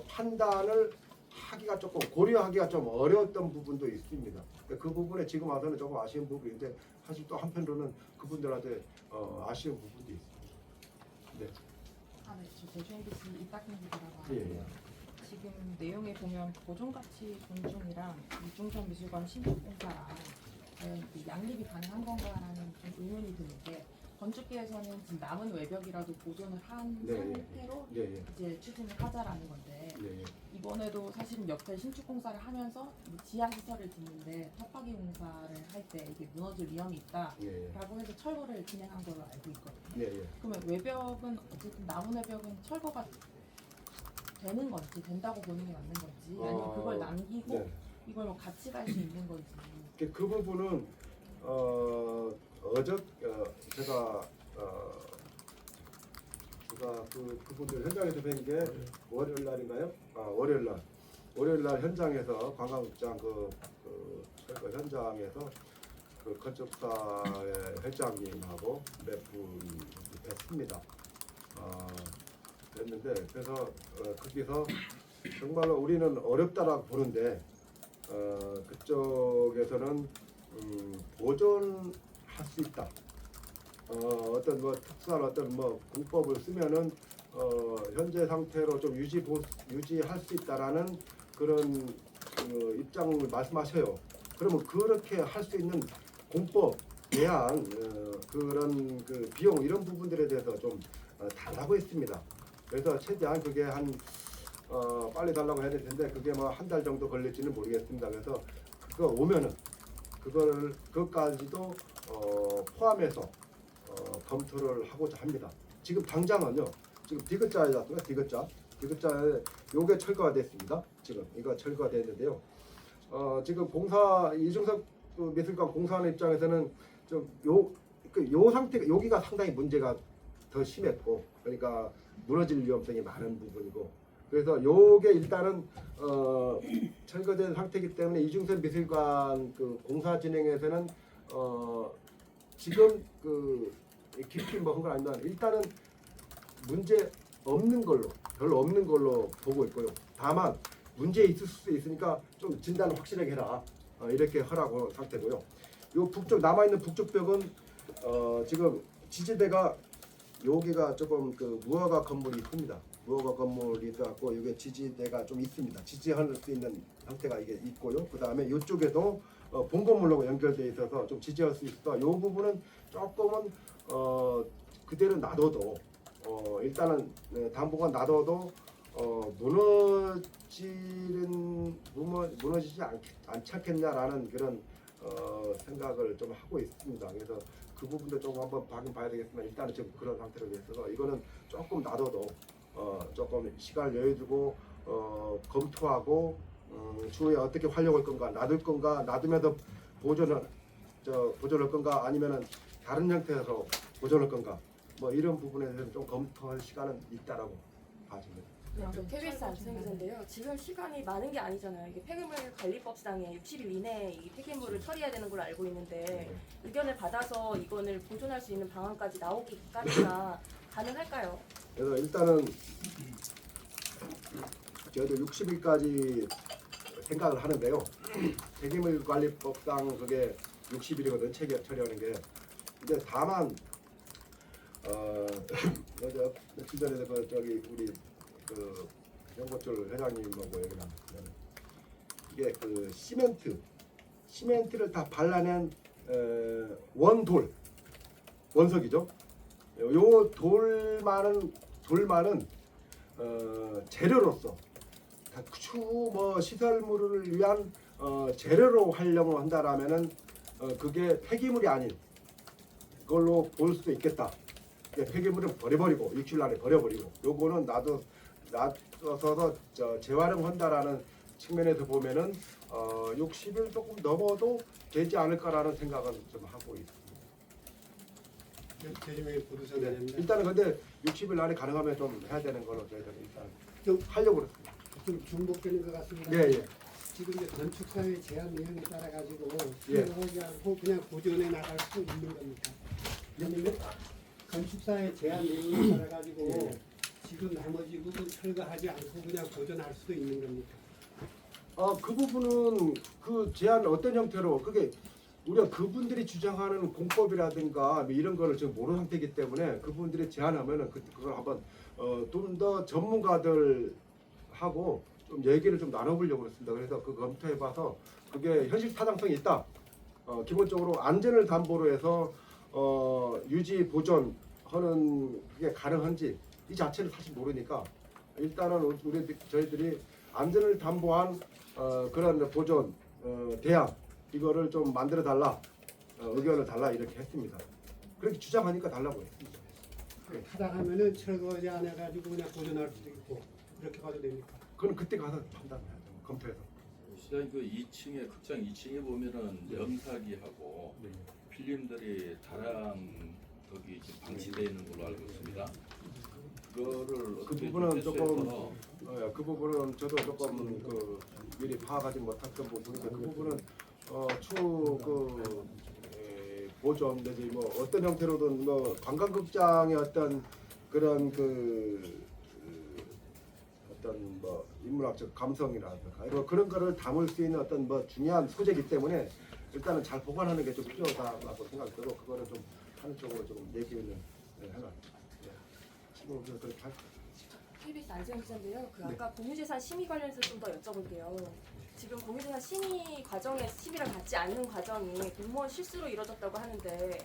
판단을 하기가 조금 고려하기가 좀 어려웠던 부분도 있습니다. 그 부분에 지금 와서는 조금 아쉬운 부분인데 사실 또 한편으로는 그분들한테 아쉬운 부분도 있습니다. 네. 네, 저 대주 MBC 이따kim 기자라고 예, 하는데요. 지금 내용에 보면 보존가치 존중이랑 이중선 미술관 신축공사랑 과연 양립이 가능한 건가라는 좀 의문이 드는데 건축계에서는 지금 남은 외벽이라도 보존을 한 네, 상태로 예. 이제 추진을 하자라는 건데 예. 이번에도 사실은 옆에 신축공사를 하면서 뭐 지하시설을 짓는데 탑파기 공사를 할 때 이게 무너질 위험이 있다라고 해서 철거를 진행한 걸로 알고 있거든요. 예. 그러면 외벽은 어쨌든 남은 외벽은 철거가 되는 건지 된다고 보는 게 맞는 건지 아니면 그걸 남기고 네. 이걸 뭐 같이 갈 수 있는 건지. 그 부분은 제가 그분들 현장에서 뵌 게 월요일 날인가요? 월요일 날 현장에서 관광극장 그 철거 현장에서 그 건축사의 회장님하고 몇 분 뵀습니다. 됐는데 그래서 거기서 정말로 우리는 어렵다라고 보는데 그쪽에서는 보존할 수 있다. 어떤 뭐 특수한 어떤 뭐 공법을 쓰면은 현재 상태로 좀 유지할 수 있다라는 그런 입장을 말씀하셔요. 그러면 그렇게 할 수 있는 공법, 대안, 그런 그 비용 이런 부분들에 대해서 좀 달라고 했습니다. 그래서 최대한 그게 한 빨리 달라고 해야 될 텐데 그게 뭐 한 달 정도 걸릴지는 모르겠습니다. 그래서 그거 오면은 그것까지도 포함해서 검토를 하고자 합니다. 지금 당장은요. 지금 디귿자에다가 디귿자에 요게 철거가 됐습니다. 지금 이거 철거가 됐는데요. 지금 이중섭 미술관 공사하는 입장에서는 좀 요 상태가 여기가 상당히 문제가 더 심했고 그러니까 무너질 위험성이 많은 부분이고 그래서 요게 일단은 철거된 상태이기 때문에 이중섭 미술관 그 공사 진행에서는 지금 그 깊이 뭐 한 건 아니지만 일단은 문제 없는 걸로 별로 없는 걸로 보고 있고요. 다만 문제 있을 수 있으니까 좀 진단을 확실하게 해라 이렇게 하라고 상태고요. 요 북쪽 남아 있는 북쪽 벽은 지금 지지대가 여기가 조금 그 무허가 건물이 큽니다. 무허가 건물이 있어갖고 이게 지지대가 좀 있습니다. 지지할 수 있는 형태가 이게 있고요. 그 다음에 이쪽에도 본 건물로 연결되어 있어서 좀 지지할 수 있어. 이 부분은 조금은 그대로 놔둬도 일단은 당분간 놔둬도 무너지지 않지 않겠냐라는 그런 생각을 좀 하고 있습니다. 그래서 그 부분도 조금 한번 봐야 되겠지만 일단은 지금 그런 상태로 돼 있어서 이거는 조금 놔둬도 조금 시간을 여유 두고 검토하고 추후에 어떻게 활용할 건가 놔둘 건가 놔두면서 보존할 건가 아니면은 다른 형태로 보존할 건가 뭐 이런 부분에 대해서 좀 검토할 시간은 있다라고 봐집니다. 네, KBS 안승기자인데요. 지금 시간이 많은 게 아니잖아요. 이게 폐기물 관리법상에 60일 이내에 이 폐기물을 처리해야 되는 걸로 알고 있는데 의견을 받아서 이거를 보존할 수 있는 방안까지 나오기까지가 가능할까요? 그래서 일단은 저희도 60일까지 생각을 하는데요. 폐기물 관리법상 그게 60일이거든 처리하는 게. 근데 다만 며칠 전에 우리 그 연고철 회장님하고 얘기 나눴는데 이게 그 시멘트를 다 발라낸 원석이죠. 요 돌만은 재료로서 추후 뭐 시설물을 위한 재료로 활용을 한다라면은 그게 폐기물이 아닌 걸로 볼 수도 있겠다. 폐기물은 버려버리고 일주일 안에 버려버리고 요거는 놔둬서 재활용한다라는 측면에서 보면은 60일 조금 넘어도 되지 않을까라는 생각은 좀 하고 있습니다. 일단은 근데 60일 안에 가능하면 좀 해야 되는 걸로 저희들은 일단 좀 하려고 그랬습니다. 좀 중복되는 것 같습니다. 예. 지금 이제 건축사의 제한 내용에 따라 가지고 예. 수용하지 않고 그냥 보존해 나갈 수 있는 겁니까? 아니면 건축사의 제한 내용에 따라 가지고 지금 나머지 부분 철거하지 않고 그냥 보존할 수도 있는 겁니까? 그 부분은 그 제한 어떤 형태로 그게 우리가 그분들이 주장하는 공법이라든가 뭐 이런 거를 지금 모르는 상태이기 때문에 그분들이 제안하면은 그걸 한번 좀 더 전문가들하고 좀 얘기를 좀 나눠보려고 그랬습니다. 그래서 그 검토해봐서 그게 현실 타당성이 있다. 기본적으로 안전을 담보로 해서 유지 보존하는 그게 가능한지 이 자체를 사실 모르니까 일단은 저희들이 안전을 담보한 그런 보존 대안 이거를 좀 만들어 달라 의견을 달라 이렇게 했습니다. 그렇게 주장하니까 달라고 했습니다. 타당하면은 철거하지 않아 가지고 그냥 보존할 수도 있고 그렇게 봐도 됩니까? 그건 그때 가서 판단해야죠. 검토해서. 시장님 그 2층에 극장 2층에 보면은 염사기하고 필름들이 다량 거기 지금 방치되어 있는 걸로 알고 있습니다. 그거를 그 어떻게 부분은 조금 해서 그 부분은 저도 조금 그 미리 파악하지 못했던 부분인데 그 부분은 추후 보존 내지 뭐 어떤 형태로든 뭐 관광극장의 어떤 그런 어떤 뭐 인문학적 감성이라든가 뭐 그런 거를 담을 수 있는 어떤 뭐 중요한 소재이기 때문에 일단은 잘 보관하는 게 좀 필요하다고 생각이 들고 그거는 좀 하는 쪽으로 좀 얘기를 해놨죠. 지금 그렇게 KBS 안재현 기자인데요. 그 아까 공유재산 심의 관련해서 좀 더 여쭤볼게요. 지금 공유재산 심의 과정에 심의를 받지 않는 과정이 공무원 실수로 이뤄졌다고 하는데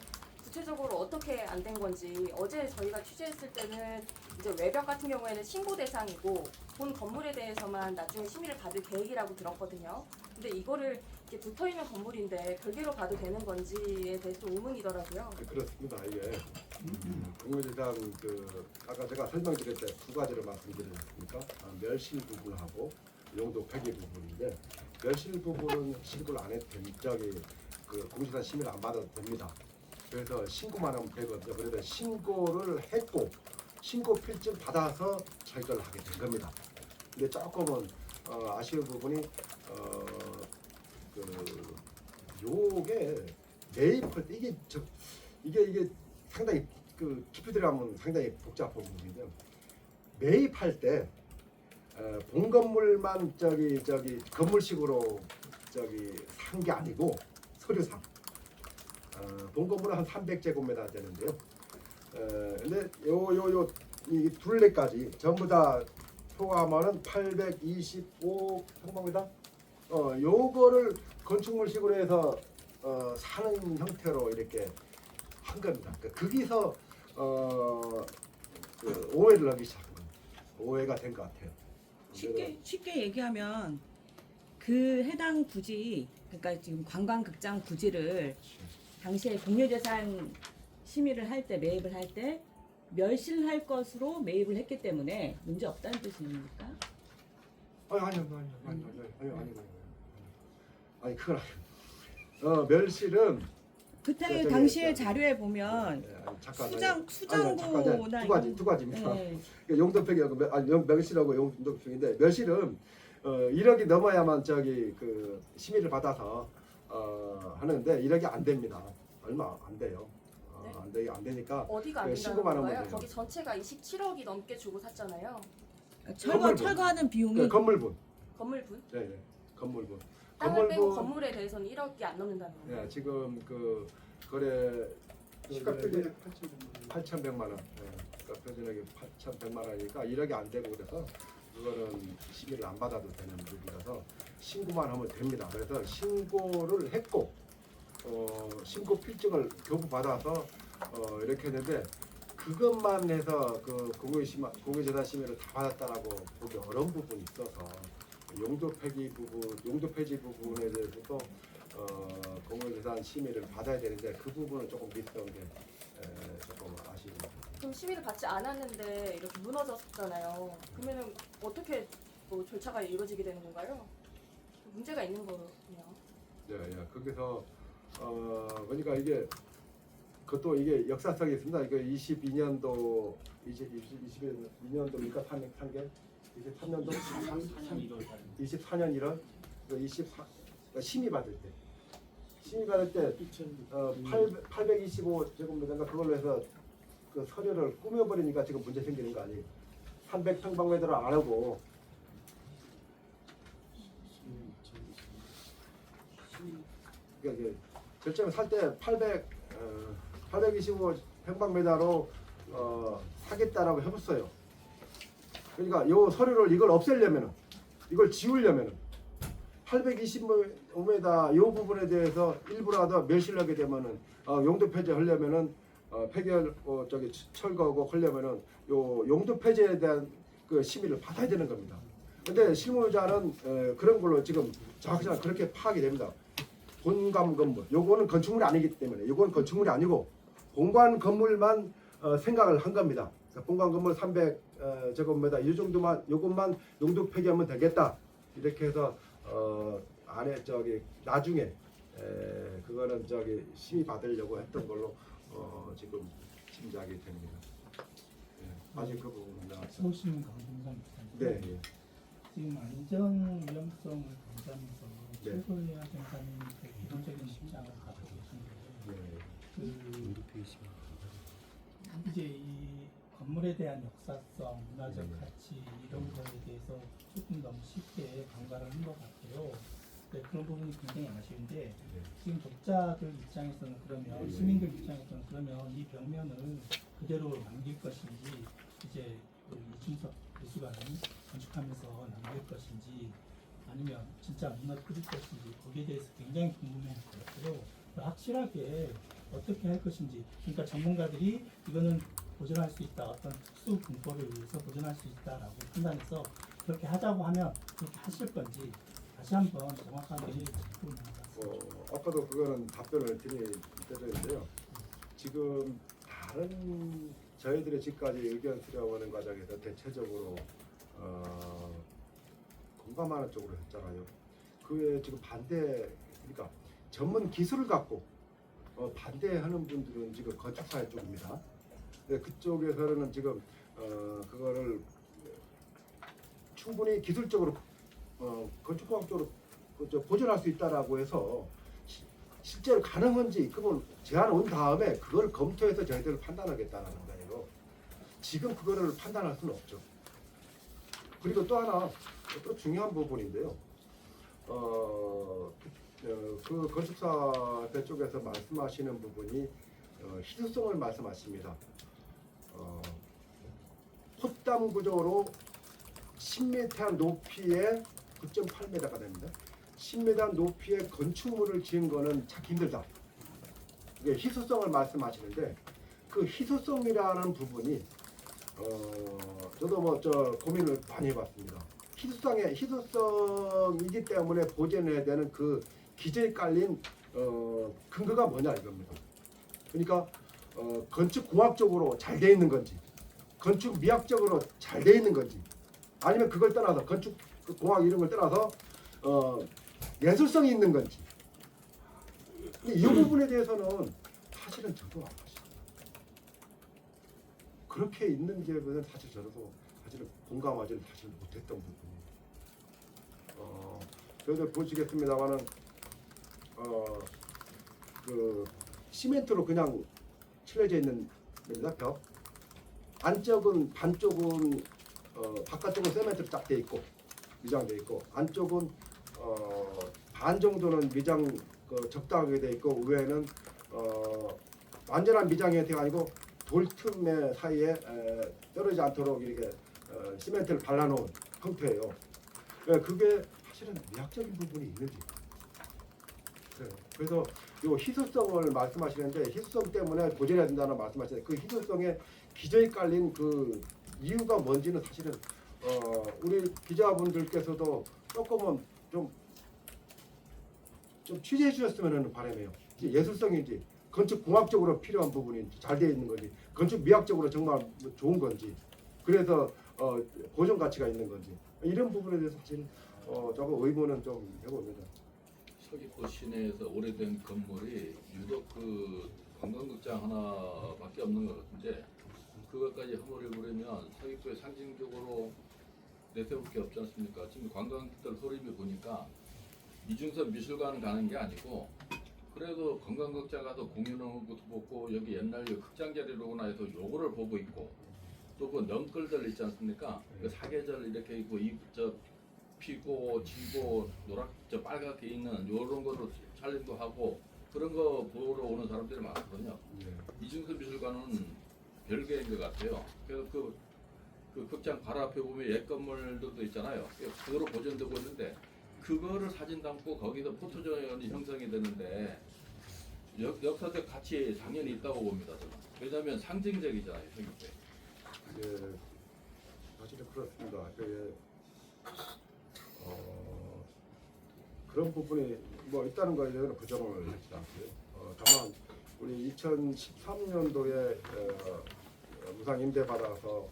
구체적으로 어떻게 안 된 건지 어제 저희가 취재했을 때는 이제 외벽 같은 경우에는 신고 대상이고 본 건물에 대해서만 나중에 심의를 받을 계획이라고 들었거든요. 근데 이거를 이렇게 붙어 있는 건물인데 별개로 봐도 되는 건지에 대해서 좀 의문이더라고요. 그렇습니다. 이게 공유재산 아까 제가 설명드릴 때 두 가지를 말씀드렸습니까? 멸실 부분하고 용도 폐기 부분인데 멸실 부분은 신고를 안 해도 공유재산 심의를 안 받아도 됩니다. 그래서 신고만 하면 되거든요. 그래서 신고를 했고 신고 필증 받아서 철거를 하게 된 겁니다. 근데 조금은 아쉬운 부분이 요게 매입할 때 이게 상당히 깊이 들어가면 상당히 복잡한 부분인데 매입할 때 본 건물만 건물식으로 산 게 아니고 서류상 본 건물은 한 300제곱미터 되는데요. 근데 이 둘레까지 전부 다 포함하면 825 평방미터. 요거를 건축물식으로 해서 사는 형태로 이렇게 한 겁니다. 거기서 오해를 하기 시작한 겁니다. 오해가 된 것 같아요. 쉽게 얘기하면 그 해당 부지, 그러니까 지금 관광극장 부지를 당시에 공유재산 심의를 할 때, 매입을 할 때 멸실할 것으로 매입을 했기 때문에 문제 없다는 뜻입니까? 아니 그건 아니에요. 멸실은 그때 당시에 자료에 보면 수장고나 두 가지입니다. 용도평이하고 멸실하고 용도평인데 멸실은 1억이 넘어야만 심의를 받아서 하는데 1억이 안 됩니다. 얼마 안 돼요. 안 되니까 어디가 안 된다는 건가요? 거기 전체가 27억이 넘게 주고 샀잖아요. 철거하는 비용이 건물분. 건물분? 건물분. 땅을 빼고 건물에 대해서는 1억이 안 넘는다는 거예요. 지금 거래 시가 표준액 8,100만 원. 표준액이 8,100만 원이니까 1억이 안 되고 그래서 그거는 심의를 안 받아도 되는 부분이라서 신고만 하면 됩니다. 그래서 신고를 했고 신고 필증을 교부받아서 이렇게 했는데 그것만 해서 공유재산 심의를 다 받았다라고 보기 어려운 부분이 있어서 용도 폐지 부분에 대해서도 공유재산 심의를 받아야 되는데 그 부분은 조금 미스한 게 조금 아쉽습니다. 그럼 심의를 받지 않았는데 이렇게 무너졌잖아요. 그러면은 어떻게 절차가 이루어지게 되는 건가요? 문제가 있는 거네요. 거기서 그러니까 그것도 이게 역사성이 있습니다. 이거 22년도 22년도니까 탄 게 23년도 24년 1월 24 심의 받을 때 825제곱미터인가 그걸로 해서 그 서류를 꾸며버리니까 지금 문제 생기는 거 아니에요? 300평방미터를 안 하고 그러니까 결정을 살 때 825평방미터로 사겠다라고 해봤어요. 그러니까 요 서류를 이걸 없애려면은 이걸 지우려면은 825m 요 부분에 대해서 일부라도 멸실하게 되면은 용도 폐지하려면은 철거하고 하려면은 요 용도 폐지에 대한 그 심의를 받아야 되는 겁니다. 근데 실무자는 그런 걸로 지금 정확히 그렇게 파악이 됩니다. 본관 건물, 요거는 건축물이 아니기 때문에 요건 건축물이 아니고 본관 건물만 생각을 한 겁니다. 본관 건물 300제곱미터 이 정도만 요것만 용도 폐기하면 되겠다 이렇게 해서 안에 나중에 그거는 심의 받으려고 했던 걸로 지금 짐작이 됩니다. 아직 그 부분은 나왔어요. 서울시민 강동상 네. 지금 안전 위험성을 감수하면서 네. 철거해야 된다는 기본적인 입장을 가지고 계신데 이제 이 건물에 대한 역사성, 문화적 가치 이런 거에 대해서 조금 너무 쉽게 간과를 한 것 같아요. 네, 그런 부분이 굉장히 아쉬운데 지금 독자들 입장에서는 그러면 시민들 입장에서는 그러면 이 벽면을 그대로 남길 것인지 이제 그 이중섭 미술관을 건축하면서 남길 것인지 아니면 진짜 무너뜨릴 것인지 거기에 대해서 굉장히 궁금해했고요. 확실하게 어떻게 할 것인지, 그러니까 전문가들이 이거는 보존할 수 있다, 어떤 특수 공법에 의해서 보존할 수 있다라고 판단해서 그렇게 하자고 하면 그렇게 하실 건지 다시 한번 정확하게 짚고 있는 것 같습니다. 아까도 그거는 답변을 드렸는데요. 지금 다른 저희들의 지금까지 의견 수렴하는 과정에서 대체적으로 공감하는 쪽으로 했잖아요. 그 외에 지금 그러니까 전문 기술을 갖고 반대하는 분들은 지금 건축사회 쪽입니다. 그쪽에서는 지금 그거를 충분히 기술적으로 건축과학적으로 보존할 수 있다라고 해서 실제로 가능한지 그걸 제안 온 다음에 그걸 검토해서 저희들을 판단하겠다는 거예요. 지금 그거를 판단할 수는 없죠. 그리고 또 하나 또 중요한 부분인데요. 그 건축사회 쪽에서 말씀하시는 부분이 희소성을 말씀하십니다. 콧담 구조로 10m 높이의 9.8m가 됩니다. 10m 높이의 건축물을 지은 거는 찾기 힘들다. 이게 희소성을 말씀하시는데 그 희소성이라는 부분이 저도 고민을 많이 해봤습니다. 희소성이기 때문에 보존해야 되는 그 기저에 깔린 근거가 뭐냐 이겁니다. 그러니까 건축공학적으로 잘 돼 있는 건지, 건축 미학적으로 잘 돼 있는 건지, 아니면 그걸 떠나서 건축공학 이런 걸 떠나서 예술성이 있는 건지, 이 부분에 대해서는 사실은 저도 안 봤어요. 그렇게 있는지에 대해서는 사실 저도 사실은 공감하지는 사실 못했던 부분이에요. 저희들 보시겠습니다만은 그 시멘트로 그냥 칠해져 있는 겁니다. 벽 안쪽은 반쪽은 바깥쪽은 세멘트로 딱 돼 있고 미장돼 있고 안쪽은 반 정도는 미장 적당하게 돼 있고 의외에는 완전한 미장이 아니고 돌 틈의 사이에 떨어지지 않도록 이렇게 시멘트를 발라놓은 형태예요. 그게 사실은 미학적인 부분이 있는지 그래요. 그래서 이 희소성을 말씀하시는데 희소성 때문에 보존해야 된다는 말씀하시는데 그 희소성에 기저에 깔린 그 이유가 뭔지는 사실은 우리 기자분들께서도 조금은 좀 취재해 주셨으면 하는 바람이에요. 예술성인지 건축공학적으로 필요한 부분인지 잘 되어 있는 건지 건축 미학적으로 정말 좋은 건지 그래서 보존 가치가 있는 건지 이런 부분에 대해서 사실 조금 의문은 좀 해봅니다. 서귀포 시내에서 오래된 건물이 유독 그 관광극장 하나밖에 없는 것 같은데 그것까지 허물어버리면 서귀포에 상징적으로 내세울 게 없지 않습니까? 지금 관광객들 흐름이 보니까 이중섭 미술관 가는 게 아니고 그래도 관광극장 가서 공연하는 것도 보고 여기 옛날 극장 자리로구나 해서 요거를 보고 있고 또 그 넝글들 있지 않습니까? 그 사계절 이렇게 있고 피고 지고 빨갛게 있는 요런 거로 촬영도 하고 그런 거 보러 오는 사람들이 많거든요. 이중섭 미술관은 별개인 것 같아요. 그래서 그 극장 바로 앞에 보면 옛 건물들도 있잖아요. 그거로 보존되고 있는데 그거를 사진 담고 거기서 포토존이 형성이 되는데 역사적 가치 당연히 있다고 봅니다. 저는. 왜냐하면 상징적이잖아요. 서귀포에. 예, 사실은 그렇습니다. 그런 부분이 뭐 있다는 거에 대해서는 부정을 하지 않고요. 다만 우리 2013년도에 무상 임대 받아서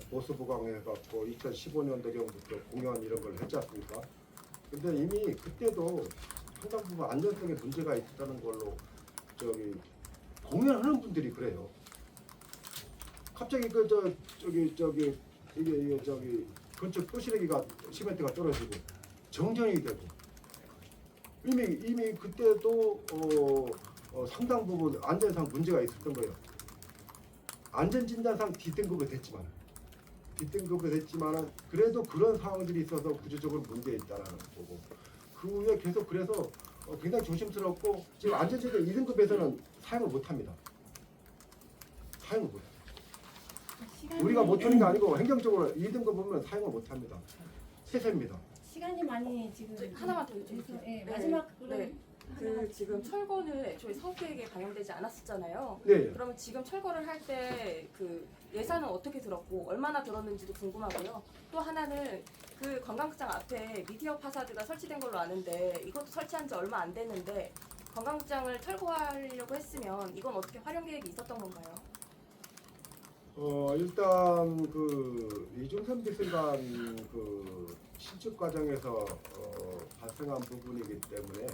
보수 보강해갖고 2015년도경부터 공연 이런 걸 했지 않습니까? 근데 이미 그때도 상당 부분 안전성에 문제가 있다는 걸로 공연하는 분들이 그래요. 갑자기 이게 건축 부시래기가 시멘트가 떨어지고 정전이 되고 이미 그때도 상당 부분 안전상 문제가 있었던 거예요. 안전진단상 D등급이 됐지만 그래도 그런 상황들이 있어서 구조적으로 문제 있다라는 거고 그 후에 계속 그래서 굉장히 조심스럽고 지금 안전진단 2등급에서는 사용을 못합니다. 사용을 못해요. 우리가 못하는 게 아니고 행정적으로 2등급 보면 사용을 못합니다. 폐쇄입니다. 시간이 많이 지금 하나만 더 여쭤볼게요. 네, 마지막으로 네. 그 지금 철거는 애초에 사업계획에 반영되지 않았었잖아요. 네. 그러면 지금 철거를 할 때 그 예산은 어떻게 들었고 얼마나 들었는지도 궁금하고요. 또 하나는 그 관광극장 앞에 미디어 파사드가 설치된 걸로 아는데 이것도 설치한 지 얼마 안 됐는데 관광극장을 철거하려고 했으면 이건 어떻게 활용 계획이 있었던 건가요? 일단 그 이중선 미술관 그 신축 과정에서 발생한 부분이기 때문에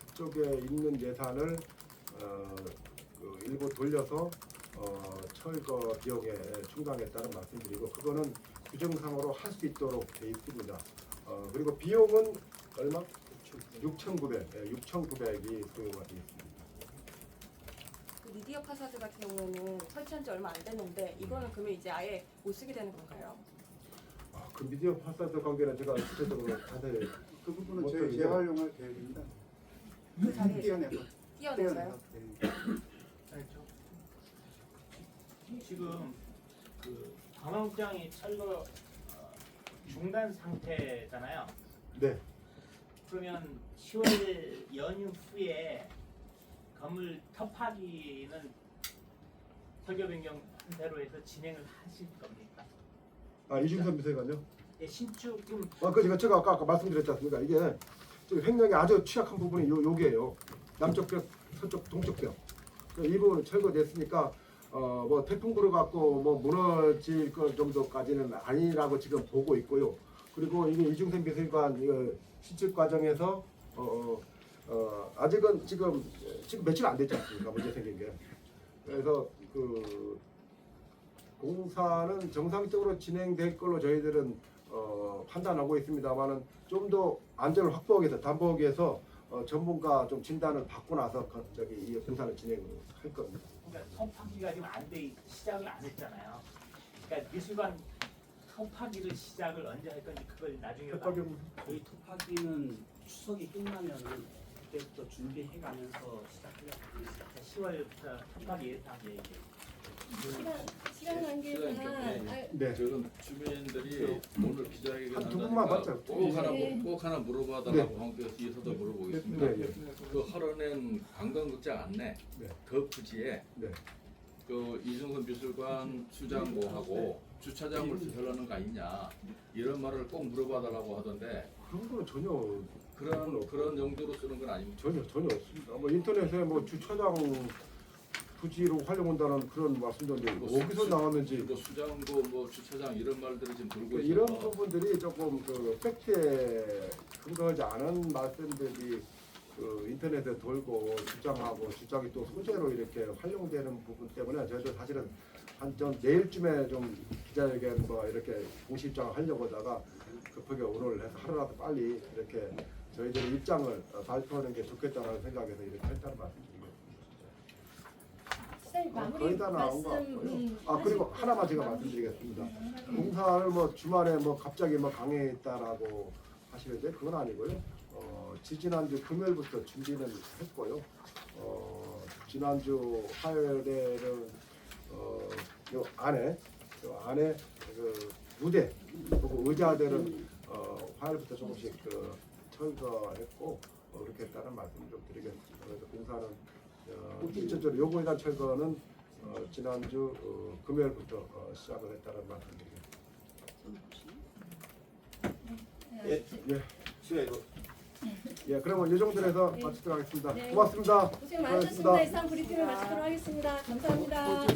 그쪽에 있는 예산을 그 일부 돌려서 철거 비용에 충당했다는 말씀드리고 그거는 규정상으로 할 수 있도록 돼 있습니다. 그리고 비용은 얼마? 6,900이 소요가 되겠습니다. 그 미디어 파사드 같은 경우에는 설치한 지 얼마 안 됐는데 이거는 그러면 이제 아예 못 쓰게 되는 건가요? 그 미디어 파사드 관계는 제가 구체적으로 자세히 그 부분은 저희 재활용할 계획입니다. 그 자리에서 띄어내서. 띄어내서요? 지금 그 관광장이 철거 중단 상태잖아요. 네. 그러면 10월 연휴 후에 건물 터파기는 설계 변경 대로 해서 진행을 하실 겁니까? 이중선 미술관요? 예, 신축 좀 그 제가 아까 말씀드렸지 않습니까? 이게 지금 횡령이 아주 취약한 부분이 요게요. 남쪽 벽, 서쪽, 동쪽 벽. 이 부분은 철거됐으니까 뭐 태풍 불어갖고 뭐 무너질 것 정도까지는 아니라고 지금 보고 있고요. 그리고 이게 이중선 미술관 이거 신축 과정에서 아직은 지금 며칠 안 됐지 않습니까? 문제 생긴 게. 그래서 그 공사는 정상적으로 진행될 걸로 저희들은 판단하고 있습니다만은 좀 더 안전을 확보하기 위해서 담보하기 위해서 전문가 좀 진단을 받고 나서 이 공사를 진행을 할 겁니다. 그러니까 터파기가 지금 시작을 안 했잖아요. 그러니까 미술관 터파기를 시작을 언제 할 건지 그걸 나중에 저희 토파기는 추석이 끝나면은 그때부터 준비해가면서 시작하려고 10월부터 터파기 딱 얘기. 시간 관계상 네. 지금 주민들이 오늘 기자회견 두 분만 한다니까 맞죠? 꼭 하나 물어봐달라고 황교수에서도 물어보겠습니다. 그 헐어낸 관광극장 안내 그 부지에 그 이중선 미술관 수장고하고 주차장을 쓰려는 거 아니냐 이런 말을 꼭 물어봐달라고 하던데 그런 거는 전혀 그런 정도로 쓰는 건 아닙니다. 전혀 없습니다. 뭐 인터넷에 뭐 주차장 부지로 활용한다는 그런 말씀도 어디서 나왔는지 뭐 수장고 뭐 주차장 이런 말들이 지금 돌고 있어서 이런 부분들이 조금 그 팩트에 근거하지 않은 말씀들이 그 인터넷에 돌고 주장이 또 소재로 이렇게 활용되는 부분 때문에 저희도 사실은 좀 내일쯤에 좀 기자회견 뭐 이렇게 공식 입장을 하려고 하다가 급하게 오늘 해서 하루라도 빨리 이렇게 저희들의 입장을 발표하는 게 좋겠다는 생각에서 이렇게 했다는 말씀드립니다. 거의 다 나온 것 같고요. 그리고 하나만 제가 말씀드리겠습니다. 공사를 뭐 주말에 뭐 갑자기 뭐 강행했다라고 하시는데 그건 아니고요. 지난주 금요일부터 준비는 했고요. 지난주 화요일에는 요 안에 그 무대 그리고 의자들은 화요일부터 조금씩 그 철거했고 그렇게 했다는 말씀을 좀 드리겠습니다. 그래서 공사는 실질적으로 요구에 대한 철거는 지난주 금요일부터 시작을 했다는 말씀드리겠습니다. 예, 그러면 이 정도로 해서 마치도록 하겠습니다. 네. 고맙습니다. 고생 많으셨습니다. 이상 브리핑을 마치도록 하겠습니다. 감사합니다.